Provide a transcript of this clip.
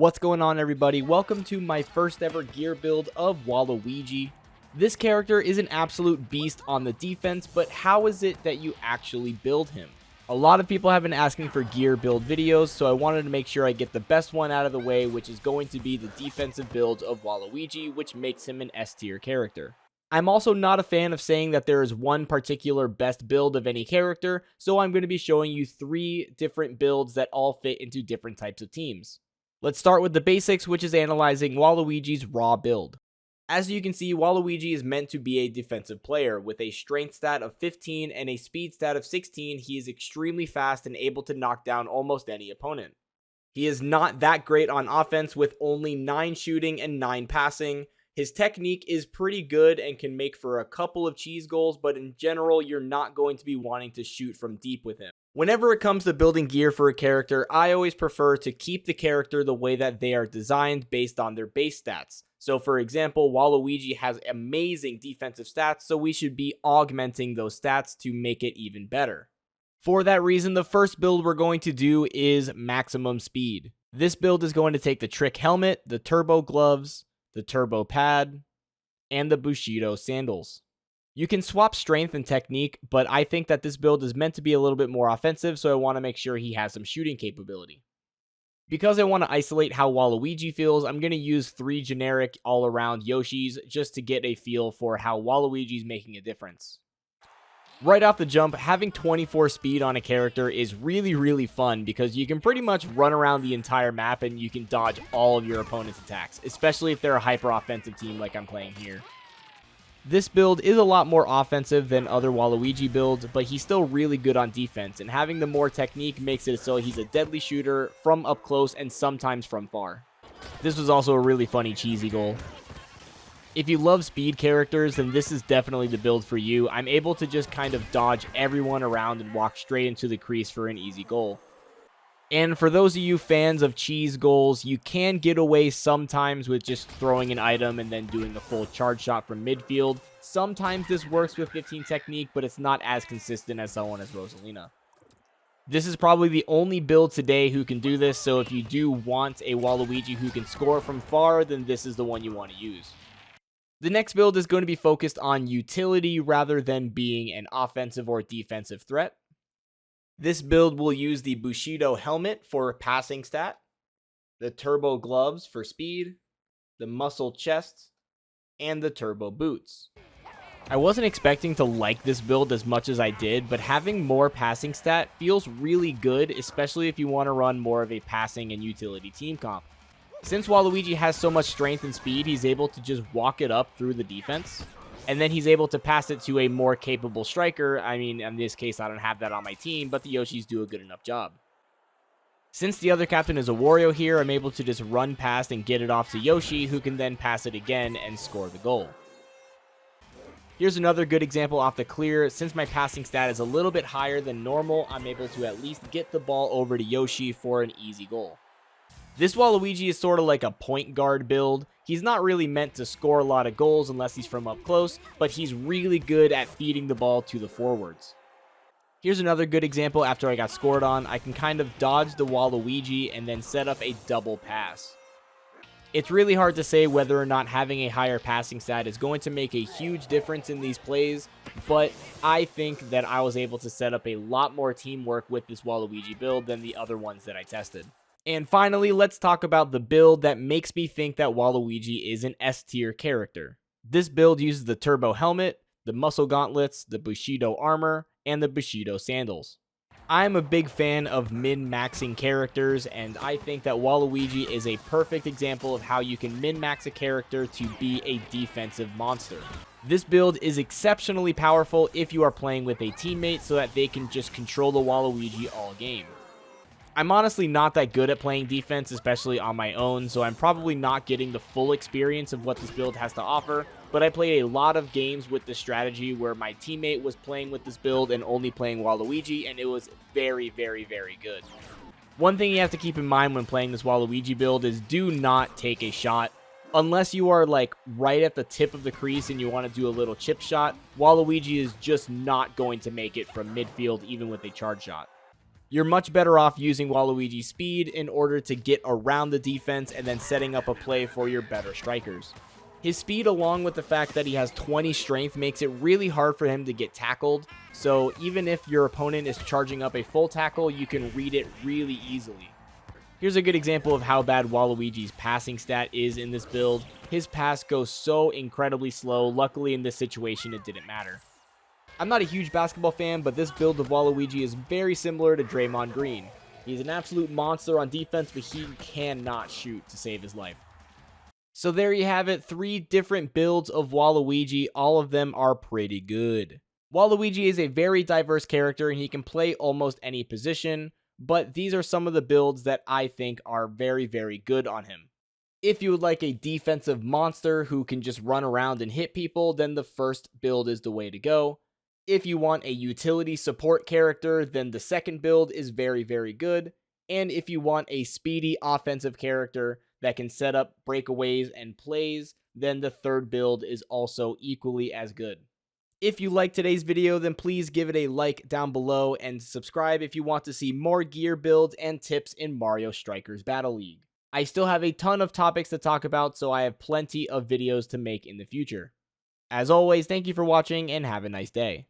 What's going on, everybody? Welcome to my first ever gear build of Waluigi. This character is an absolute beast on the defense, but how is it that you actually build him? A lot of people have been asking for gear build videos, so I wanted to make sure I get the best one out of the way, which is going to be the defensive build of Waluigi, which makes him an S tier character. I'm also not a fan of saying that there is one particular best build of any character, so I'm going to be showing you 3 different builds that all fit into different types of teams. Let's start with the basics, which is analyzing Waluigi's raw build. As you can see, Waluigi is meant to be a defensive player. With a strength stat of 15 and a speed stat of 16, he is extremely fast and able to knock down almost any opponent. He is not that great on offense with only 9 shooting and 9 passing. His technique is pretty good and can make for a couple of cheese goals, but in general, you're not going to be wanting to shoot from deep with him. Whenever it comes to building gear for a character, I always prefer to keep the character the way that they are designed based on their base stats. So for example, Waluigi has amazing defensive stats, so we should be augmenting those stats to make it even better. For that reason, the first build we're going to do is maximum speed. This build is going to take the trick helmet, the turbo gloves, the turbo pad, and the Bushido sandals. You can swap strength and technique, but I think that this build is meant to be a little bit more offensive, so I want to make sure he has some shooting capability. Because I want to isolate how Waluigi feels, I'm going to use 3 generic all-around Yoshis just to get a feel for how Waluigi's making a difference. Right off the jump, having 24 speed on a character is really fun because you can pretty much run around the entire map and you can dodge all of your opponent's attacks, especially if they're a hyper-offensive team like I'm playing here. This build is a lot more offensive than other Waluigi builds, but he's still really good on defense, and having the more technique makes it so he's a deadly shooter from up close and sometimes from far. This was also a really funny cheesy goal. If you love speed characters, then this is definitely the build for you. I'm able to just kind of dodge everyone around and walk straight into the crease for an easy goal. And for those of you fans of cheese goals, you can get away sometimes with just throwing an item and then doing a full charge shot from midfield. Sometimes this works with 15 technique, but it's not as consistent as someone as Rosalina. This is probably the only build today who can do this, so if you do want a Waluigi who can score from far, then this is the one you want to use. The next build is going to be focused on utility rather than being an offensive or defensive threat. This build will use the Bushido helmet for passing stat, the turbo gloves for speed, the muscle chest, and the turbo boots. I wasn't expecting to like this build as much as I did, but having more passing stat feels really good, especially if you want to run more of a passing and utility team comp. Since Waluigi has so much strength and speed, he's able to just walk it up through the defense. And then he's able to pass it to a more capable striker. I mean, in this case, I don't have that on my team, but the Yoshis do a good enough job. Since the other captain is a Wario here, I'm able to just run past and get it off to Yoshi, who can then pass it again and score the goal. Here's another good example off the clear. Since my passing stat is a little bit higher than normal, I'm able to at least get the ball over to Yoshi for an easy goal. This Waluigi is sort of like a point guard build. He's not really meant to score a lot of goals unless he's from up close, but he's really good at feeding the ball to the forwards. Here's another good example after I got scored on. I can kind of dodge the Waluigi and then set up a double pass. It's really hard to say whether or not having a higher passing stat is going to make a huge difference in these plays, but I think that I was able to set up a lot more teamwork with this Waluigi build than the other ones that I tested. And finally, let's talk about the build that makes me think that Waluigi is an S tier character. This build uses the turbo helmet, the muscle gauntlets, the Bushido armor, and the Bushido sandals. I'm a big fan of min-maxing characters, and I think that Waluigi is a perfect example of how you can min-max a character to be a defensive monster. This build is exceptionally powerful if you are playing with a teammate so that they can just control the Waluigi all game. I'm honestly not that good at playing defense, especially on my own, so I'm probably not getting the full experience of what this build has to offer, but I played a lot of games with this strategy where my teammate was playing with this build and only playing Waluigi, and it was very good. One thing you have to keep in mind when playing this Waluigi build is do not take a shot. Unless you are like right at the tip of the crease and you want to do a little chip shot, Waluigi is just not going to make it from midfield even with a charge shot. You're much better off using Waluigi's speed in order to get around the defense and then setting up a play for your better strikers. His speed, along with the fact that he has 20 strength, makes it really hard for him to get tackled, so even if your opponent is charging up a full tackle, you can read it really easily. Here's a good example of how bad Waluigi's passing stat is in this build. His pass goes so incredibly slow. Luckily in this situation it didn't matter. I'm not a huge basketball fan, but this build of Waluigi is very similar to Draymond Green. He's an absolute monster on defense, but he cannot shoot to save his life. So there you have it, 3 different builds of Waluigi. All of them are pretty good. Waluigi is a very diverse character and he can play almost any position, but these are some of the builds that I think are very, very good on him. If you would like a defensive monster who can just run around and hit people, then the first build is the way to go. If you want a utility support character, then the second build is very, very good. And if you want a speedy offensive character that can set up breakaways and plays, then the third build is also equally as good. If you liked today's video, then please give it a like down below and subscribe if you want to see more gear builds and tips in Mario Strikers Battle League. I still have a ton of topics to talk about, so I have plenty of videos to make in the future. As always, thank you for watching and have a nice day.